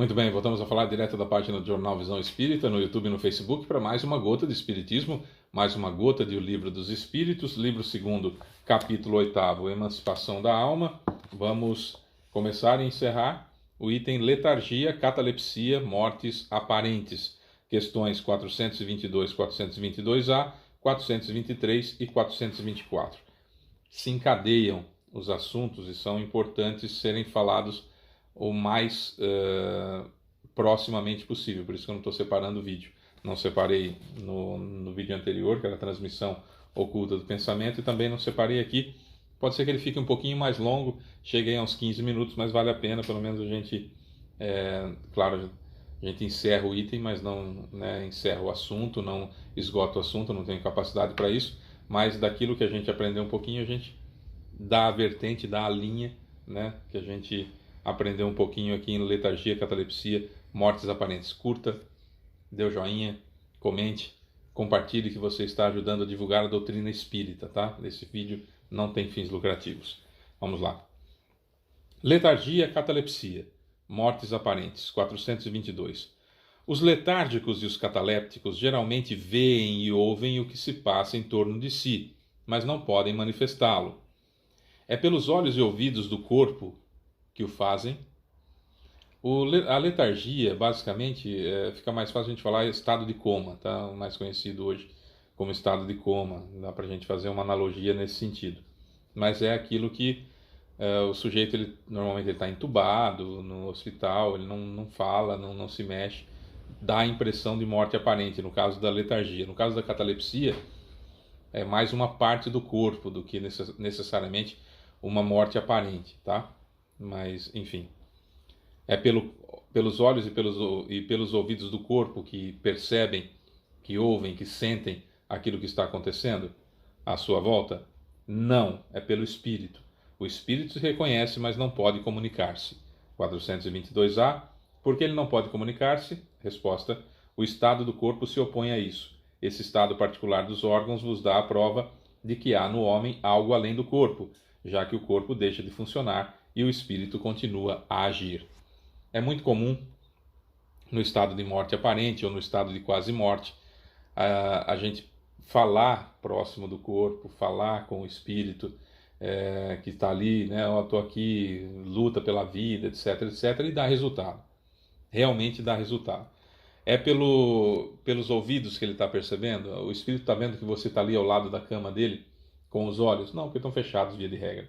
Muito bem, voltamos a falar direto da página do Jornal Visão Espírita, no YouTube e no Facebook, para mais uma gota de Espiritismo, mais uma gota de O Livro dos Espíritos, livro segundo, capítulo 8º, Emancipação da Alma. Vamos começar e encerrar o item Letargia, Catalepsia, Mortes Aparentes, questões 422, 422A, 423 e 424. Se encadeiam os assuntos e são importantes serem falados o mais proximamente possível, por isso que eu não estou separando o vídeo. Não separei no vídeo anterior, que era a transmissão oculta do pensamento, e também não separei aqui. Pode ser que ele fique um pouquinho mais longo, chegue a uns 15 minutos, mas vale a pena, pelo menos a gente, claro, a gente encerra o item, mas não encerra o assunto, não esgota o assunto, não tenho capacidade para isso, mas daquilo que a gente aprendeu um pouquinho, a gente dá a vertente, dá a linha, que a gente aprendeu um pouquinho aqui em Letargia, Catalepsia, Mortes Aparentes. Curta, dê o joinha, comente, compartilhe, que você está ajudando a divulgar a doutrina espírita, tá? Esse vídeo não tem fins lucrativos. Vamos lá. Letargia, Catalepsia, Mortes Aparentes, 422. Os letárgicos e os catalépticos geralmente veem e ouvem o que se passa em torno de si, mas não podem manifestá-lo. É pelos olhos e ouvidos do corpo que o fazem. A letargia, basicamente, fica mais fácil a gente falar estado de coma, tá? O mais conhecido hoje como estado de coma. Dá pra gente fazer uma analogia nesse sentido. Mas é aquilo que o sujeito, normalmente ele está entubado no hospital, ele não fala, não se mexe, dá a impressão de morte aparente, no caso da letargia. No caso da catalepsia, é mais uma parte do corpo do que necessariamente uma morte aparente, tá? Mas, enfim, é pelos olhos e pelos ouvidos do corpo que percebem, que ouvem, que sentem aquilo que está acontecendo à sua volta? Não, é pelo espírito. O espírito se reconhece, mas não pode comunicar-se. 422A. Por que ele não pode comunicar-se? Resposta: o estado do corpo se opõe a isso. Esse estado particular dos órgãos vos dá a prova de que há no homem algo além do corpo, já que o corpo deixa de funcionar e o espírito continua a agir. É muito comum, no estado de morte aparente ou no estado de quase morte, a gente falar próximo do corpo, falar com o espírito que está ali, estou aqui, luta pela vida, etc, etc, e dá resultado. Realmente dá resultado. É pelos ouvidos que ele está percebendo? O espírito está vendo que você está ali ao lado da cama dele com os olhos? Não, porque estão fechados, via de regra.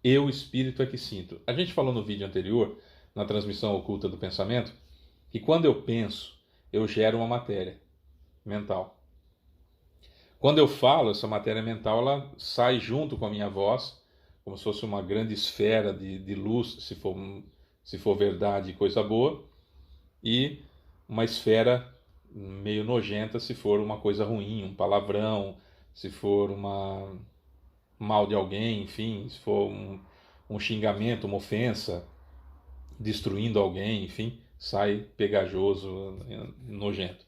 Eu, espírito, é que sinto. A gente falou no vídeo anterior, na transmissão oculta do pensamento, que quando eu penso, eu gero uma matéria mental. Quando eu falo, essa matéria mental ela sai junto com a minha voz, como se fosse uma grande esfera de luz, se for verdade, coisa boa, e uma esfera meio nojenta se for uma coisa ruim, um palavrão, se for mal de alguém, enfim, se for um xingamento, uma ofensa, destruindo alguém, enfim, sai pegajoso, nojento.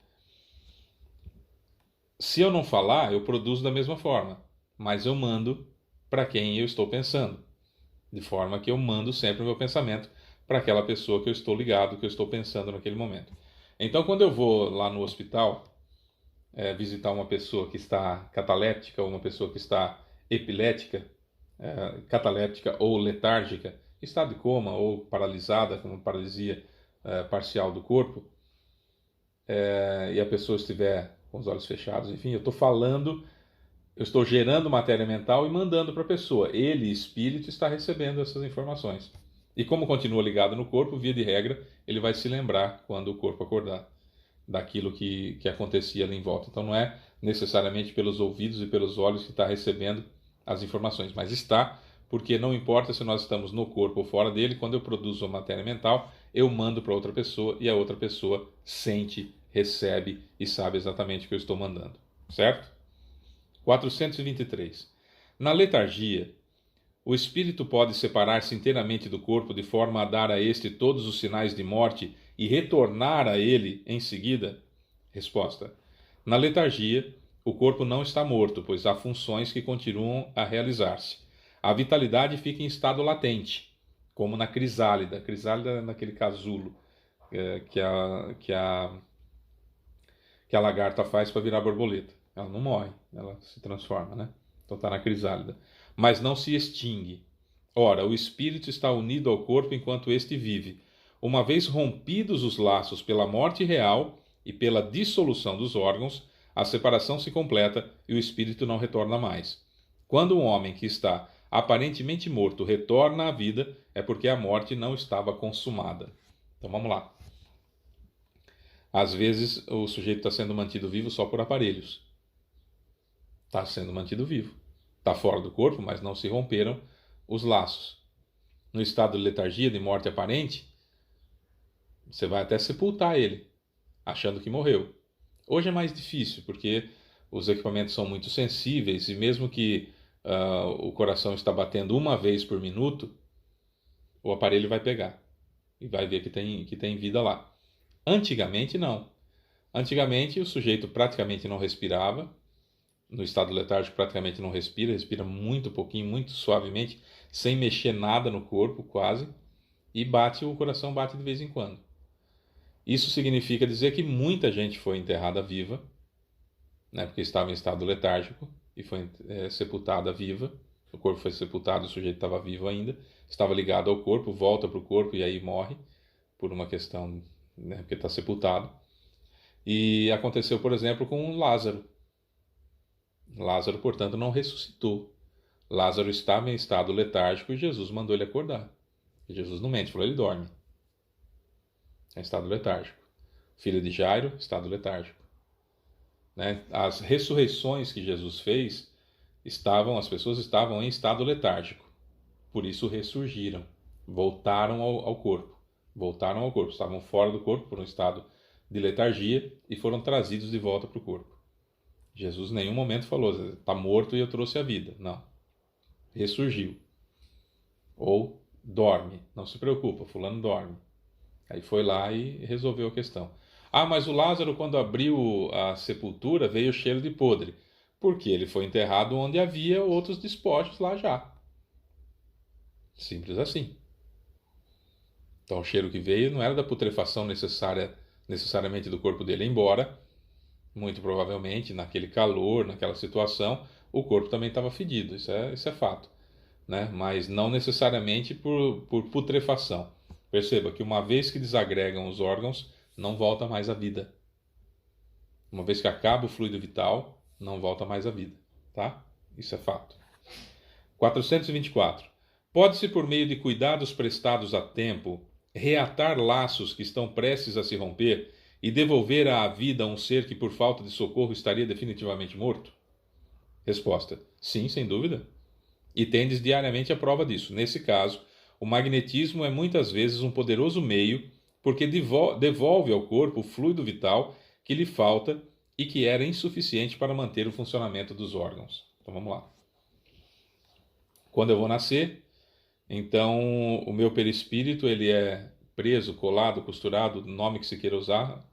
Se eu não falar, eu produzo da mesma forma, mas eu mando para quem eu estou pensando, de forma que eu mando sempre o meu pensamento para aquela pessoa que eu estou ligado, que eu estou pensando naquele momento. Então, quando eu vou lá no hospital visitar uma pessoa que está cataléptica ou uma pessoa que está epilética, cataléptica ou letárgica, estado de coma ou paralisada, com uma paralisia parcial do corpo, e a pessoa estiver com os olhos fechados, enfim, eu estou gerando matéria mental e mandando para a pessoa. Ele, espírito, está recebendo essas informações. E como continua ligado no corpo, via de regra, ele vai se lembrar quando o corpo acordar daquilo que acontecia ali em volta. Então não é necessariamente pelos ouvidos e pelos olhos que está recebendo as informações, mas está, porque não importa se nós estamos no corpo ou fora dele, quando eu produzo a matéria mental, eu mando para outra pessoa e a outra pessoa sente, recebe e sabe exatamente o que eu estou mandando. Certo? 423. Na letargia, o espírito pode separar-se inteiramente do corpo de forma a dar a este todos os sinais de morte e retornar a ele em seguida? Resposta: na letargia, o corpo não está morto, pois há funções que continuam a realizar-se. A vitalidade fica em estado latente. como na crisálida. A crisálida é naquele casulo que a lagarta faz para virar borboleta. Ela não morre, ela se transforma, né? Então está na crisálida. Mas não se extingue. Ora, o espírito está unido ao corpo enquanto este vive. Uma vez rompidos os laços pela morte real e pela dissolução dos órgãos, a separação se completa e o espírito não retorna mais. Quando um homem que está aparentemente morto retorna à vida, é porque a morte não estava consumada. Então vamos lá. Às vezes o sujeito está sendo mantido vivo só por aparelhos. Está sendo mantido vivo. Está fora do corpo, mas não se romperam os laços. No estado de letargia, de morte aparente, você vai até sepultar ele, achando que morreu. Hoje é mais difícil, porque os equipamentos são muito sensíveis e mesmo que o coração está batendo uma vez por minuto, o aparelho vai pegar e vai ver que tem vida lá. Antigamente, não. Antigamente, o sujeito praticamente não respirava. No estado letárgico, praticamente não respira. Respira muito pouquinho, muito suavemente, sem mexer nada no corpo, quase. E o coração bate de vez em quando. Isso significa dizer que muita gente foi enterrada viva, né, porque estava em estado letárgico, e foi sepultada viva. O corpo foi sepultado, o sujeito estava vivo ainda. Estava ligado ao corpo, volta para o corpo e aí morre, por uma questão, né, porque está sepultado. E aconteceu, por exemplo, com Lázaro. Lázaro, portanto, não ressuscitou. Lázaro estava em estado letárgico e Jesus mandou ele acordar. E Jesus não mente, falou, ele dorme. É estado letárgico. Filho de Jairo, estado letárgico. Né? As ressurreições que Jesus fez, as pessoas estavam em estado letárgico. Por isso ressurgiram. Voltaram ao corpo. Voltaram ao corpo. Estavam fora do corpo por um estado de letargia e foram trazidos de volta para o corpo. Jesus em nenhum momento falou, está morto e eu trouxe a vida. Não. Ressurgiu. Ou dorme. Não se preocupa, fulano dorme. Aí foi lá e resolveu a questão. Ah, mas o Lázaro, quando abriu a sepultura, veio cheiro de podre. Porque ele foi enterrado onde havia outros despojos lá já. Simples assim. Então o cheiro que veio não era da putrefação necessariamente do corpo dele, embora, muito provavelmente, naquele calor, naquela situação, o corpo também estava fedido, isso é fato. Né? Mas não necessariamente por putrefação. Perceba que uma vez que desagregam os órgãos, não volta mais à vida. Uma vez que acaba o fluido vital, não volta mais à vida. Tá? Isso é fato. 424. Pode-se, por meio de cuidados prestados a tempo, reatar laços que estão prestes a se romper e devolver à vida um ser que, por falta de socorro, estaria definitivamente morto? Resposta: sim, sem dúvida. E tendes diariamente a prova disso. Nesse caso, o magnetismo é muitas vezes um poderoso meio, porque devolve ao corpo o fluido vital que lhe falta e que era insuficiente para manter o funcionamento dos órgãos. Então vamos lá. Quando eu vou nascer, então o meu perispírito ele é preso, colado, costurado, nome que se queira usar,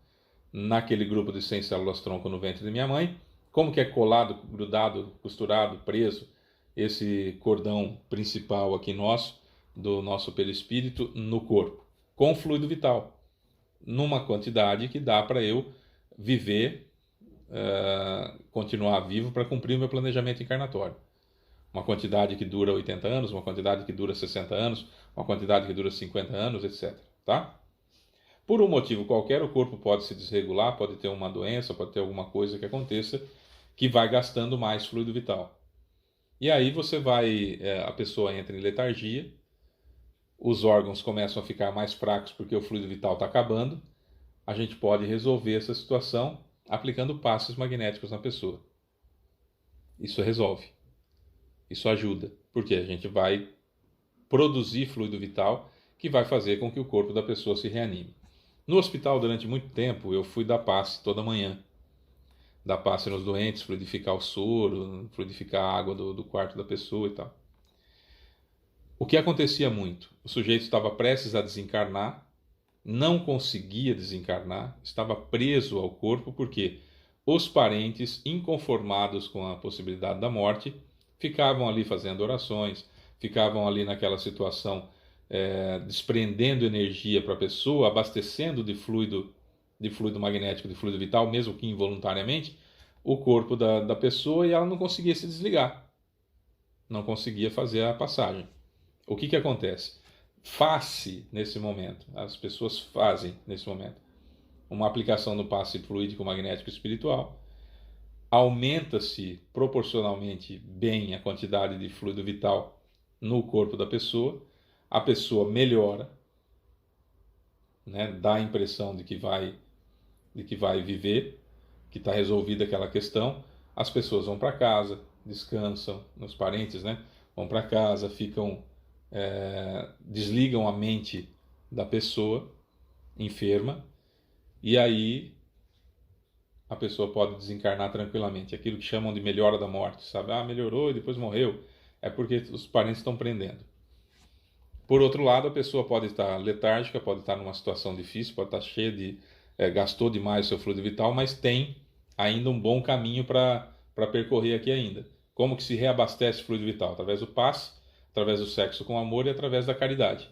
naquele grupo de 100 células-tronco no ventre de minha mãe. Como que é colado, grudado, costurado, preso esse cordão principal aqui nosso, do nosso perispírito, no corpo? Com fluido vital, numa quantidade que dá para eu viver, continuar vivo para cumprir o meu planejamento encarnatório. Uma quantidade que dura 80 anos, uma quantidade que dura 60 anos, uma quantidade que dura 50 anos, etc. Tá? Por um motivo qualquer, o corpo pode se desregular, pode ter uma doença, pode ter alguma coisa que aconteça que vai gastando mais fluido vital. E aí a pessoa entra em letargia, os órgãos começam a ficar mais fracos porque o fluido vital está acabando. A gente pode resolver essa situação aplicando passes magnéticos na pessoa. Isso resolve. Isso ajuda, porque a gente vai produzir fluido vital que vai fazer com que o corpo da pessoa se reanime. No hospital, durante muito tempo, eu fui dar passe toda manhã. Dar passe nos doentes, fluidificar o soro, fluidificar a água do quarto da pessoa e tal. O que acontecia muito? O sujeito estava prestes a desencarnar, não conseguia desencarnar, estava preso ao corpo porque os parentes, inconformados com a possibilidade da morte, ficavam ali fazendo orações, ficavam ali naquela situação desprendendo energia para a pessoa, abastecendo de fluido magnético, de fluido vital, mesmo que involuntariamente, o corpo da pessoa, e ela não conseguia se desligar, não conseguia fazer a passagem. O que acontece? Faz-se nesse momento, as pessoas fazem nesse momento, uma aplicação do passe fluídico magnético espiritual, aumenta-se proporcionalmente bem a quantidade de fluido vital no corpo da pessoa, a pessoa melhora, né, dá a impressão de que vai viver, que está resolvida aquela questão, as pessoas vão para casa, descansam, os parentes, né, vão para casa, ficam, desligam a mente da pessoa enferma, e aí a pessoa pode desencarnar tranquilamente. Aquilo que chamam de melhora da morte, sabe? Melhorou e depois morreu. É porque os parentes estão prendendo. Por outro lado, a pessoa pode estar letárgica, pode estar numa situação difícil, pode estar cheia de... gastou demais o seu fluido vital, mas tem ainda um bom caminho para percorrer aqui ainda. Como que se reabastece fluido vital? Através do passe, através do sexo com amor e através da caridade.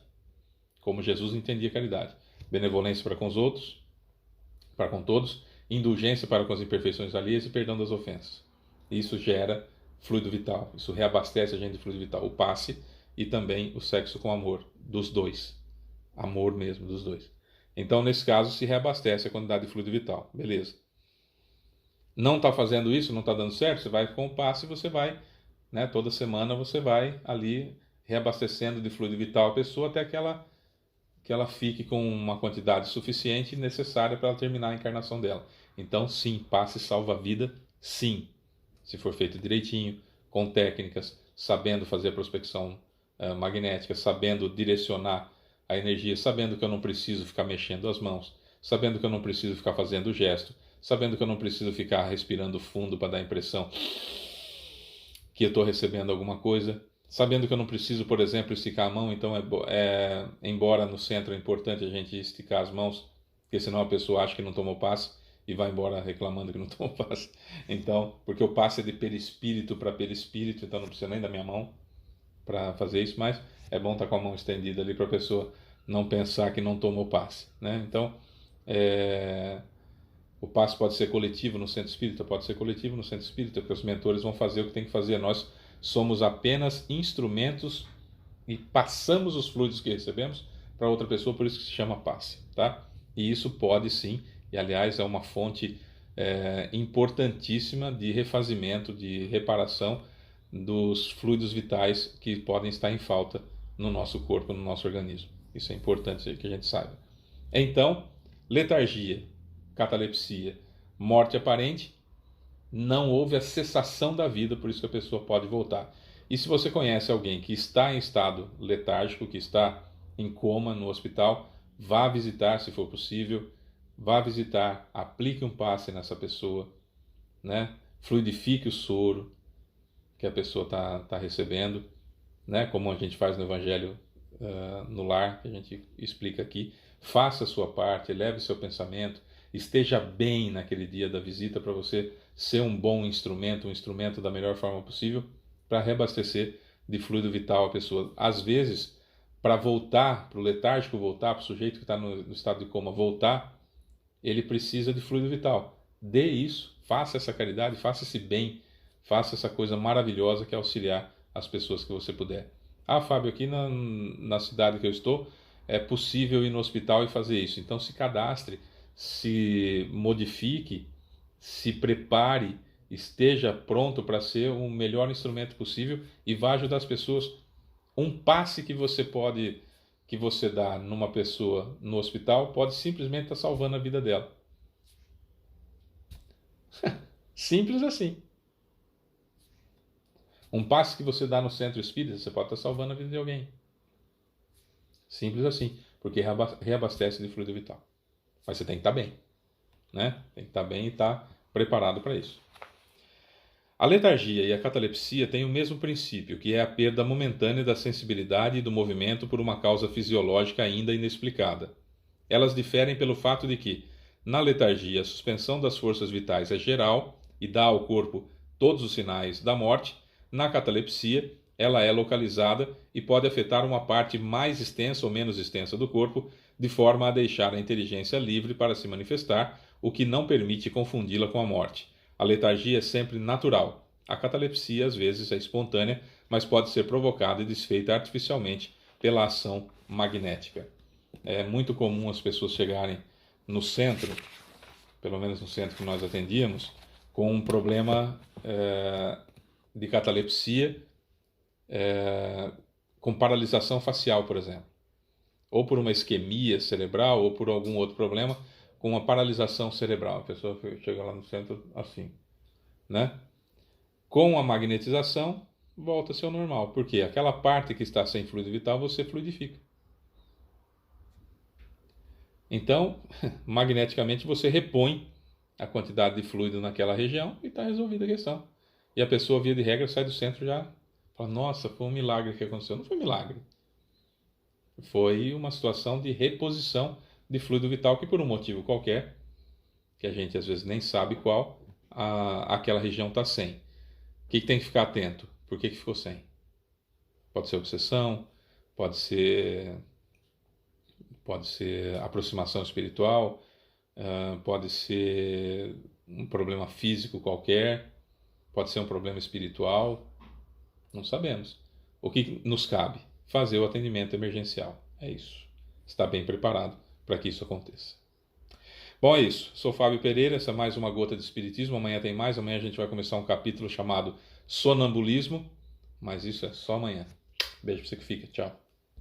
Como Jesus entendia caridade. Benevolência para com os outros, para com todos, indulgência para com as imperfeições alheias e perdão das ofensas. Isso gera fluido vital, isso reabastece a gente de fluido vital. O passe e também o sexo com amor, dos dois. Amor mesmo, dos dois. Então, nesse caso, se reabastece a quantidade de fluido vital. Beleza. Não está fazendo isso, não está dando certo, você vai com o passe e você vai, né, toda semana você vai ali reabastecendo de fluido vital a pessoa até que ela fique com uma quantidade suficiente e necessária para ela terminar a encarnação dela. Então, sim, passe salva a vida, sim. Se for feito direitinho, com técnicas, sabendo fazer a prospecção magnética, sabendo direcionar a energia, sabendo que eu não preciso ficar mexendo as mãos, sabendo que eu não preciso ficar fazendo o gesto, sabendo que eu não preciso ficar respirando fundo para dar a impressão que eu estou recebendo alguma coisa, sabendo que eu não preciso, por exemplo, esticar a mão. Então, embora no centro é importante a gente esticar as mãos, porque senão a pessoa acha que não tomou passe e vai embora reclamando que não tomou passe. Então, porque o passe é de perispírito para perispírito, então não precisa nem da minha mão para fazer isso, mas é bom estar com a mão estendida ali para a pessoa não pensar que não tomou passe, né? Então, o passe pode ser coletivo no centro espírita, pode ser coletivo no centro espírita, porque os mentores vão fazer o que tem que fazer. Nós somos apenas instrumentos e passamos os fluidos que recebemos para outra pessoa, por isso que se chama passe, tá? E isso pode sim, e aliás é uma fonte importantíssima de refazimento, de reparação dos fluidos vitais que podem estar em falta no nosso corpo, no nosso organismo. Isso é importante que a gente saiba. Então, letargia, catalepsia, morte aparente, não houve a cessação da vida, por isso que a pessoa pode voltar. E se você conhece alguém que está em estado letárgico, que está em coma no hospital, vá visitar se for possível, vá visitar, aplique um passe nessa pessoa, né? Fluidifique o soro que a pessoa está recebendo, né? Como a gente faz no Evangelho no Lar, que a gente explica aqui. Faça a sua parte, eleve seu pensamento, esteja bem naquele dia da visita para você ser um bom instrumento, um instrumento da melhor forma possível para reabastecer de fluido vital a pessoa. Às vezes, para voltar, para o letárgico voltar, para o sujeito que está no estado de coma voltar, ele precisa de fluido vital. Dê isso, faça essa caridade, faça esse bem, faça essa coisa maravilhosa que é auxiliar as pessoas que você puder. Fábio, aqui na cidade que eu estou, é possível ir no hospital e fazer isso. Então se cadastre, se modifique, se prepare, esteja pronto para ser o melhor instrumento possível e vá ajudar as pessoas. Um passe que você dá numa pessoa no hospital pode simplesmente estar salvando a vida dela. Simples assim. Um passe que você dá no centro espírita, você pode estar salvando a vida de alguém. Simples assim, porque reabastece de fluido vital. Mas você tem que estar bem, né? Tem que estar bem e estar preparado para isso. A letargia e a catalepsia têm o mesmo princípio, que é a perda momentânea da sensibilidade e do movimento por uma causa fisiológica ainda inexplicada. Elas diferem pelo fato de que, na letargia, a suspensão das forças vitais é geral e dá ao corpo todos os sinais da morte. Na catalepsia, ela é localizada e pode afetar uma parte mais extensa ou menos extensa do corpo, de forma a deixar a inteligência livre para se manifestar, o que não permite confundi-la com a morte. A letargia é sempre natural. A catalepsia, às vezes, é espontânea, mas pode ser provocada e desfeita artificialmente pela ação magnética. É muito comum as pessoas chegarem no centro, pelo menos no centro que nós atendíamos, com um problema de catalepsia, com paralisação facial, por exemplo, ou por uma isquemia cerebral, ou por algum outro problema, com uma paralisação cerebral. A pessoa chega lá no centro assim, né? Com a magnetização, volta-se ao normal, porque aquela parte que está sem fluido vital, você fluidifica. Então, magneticamente, você repõe a quantidade de fluido naquela região e está resolvida a questão. E a pessoa, via de regra, sai do centro já, fala, nossa, foi um milagre que aconteceu. Não foi milagre. Foi uma situação de reposição de fluido vital que, por um motivo qualquer, que a gente às vezes nem sabe qual, aquela região está sem. O que tem que ficar atento? Por que ficou sem? Pode ser obsessão, pode ser aproximação espiritual, pode ser um problema físico qualquer, pode ser um problema espiritual, não sabemos. O que nos cabe? Fazer o atendimento emergencial. É isso. Estar bem preparado para que isso aconteça. Bom, é isso. Sou Fábio Pereira, essa é mais uma gota de espiritismo. Amanhã tem mais. Amanhã a gente vai começar um capítulo chamado Sonambulismo, mas isso é só amanhã. Beijo para você que fica. Tchau.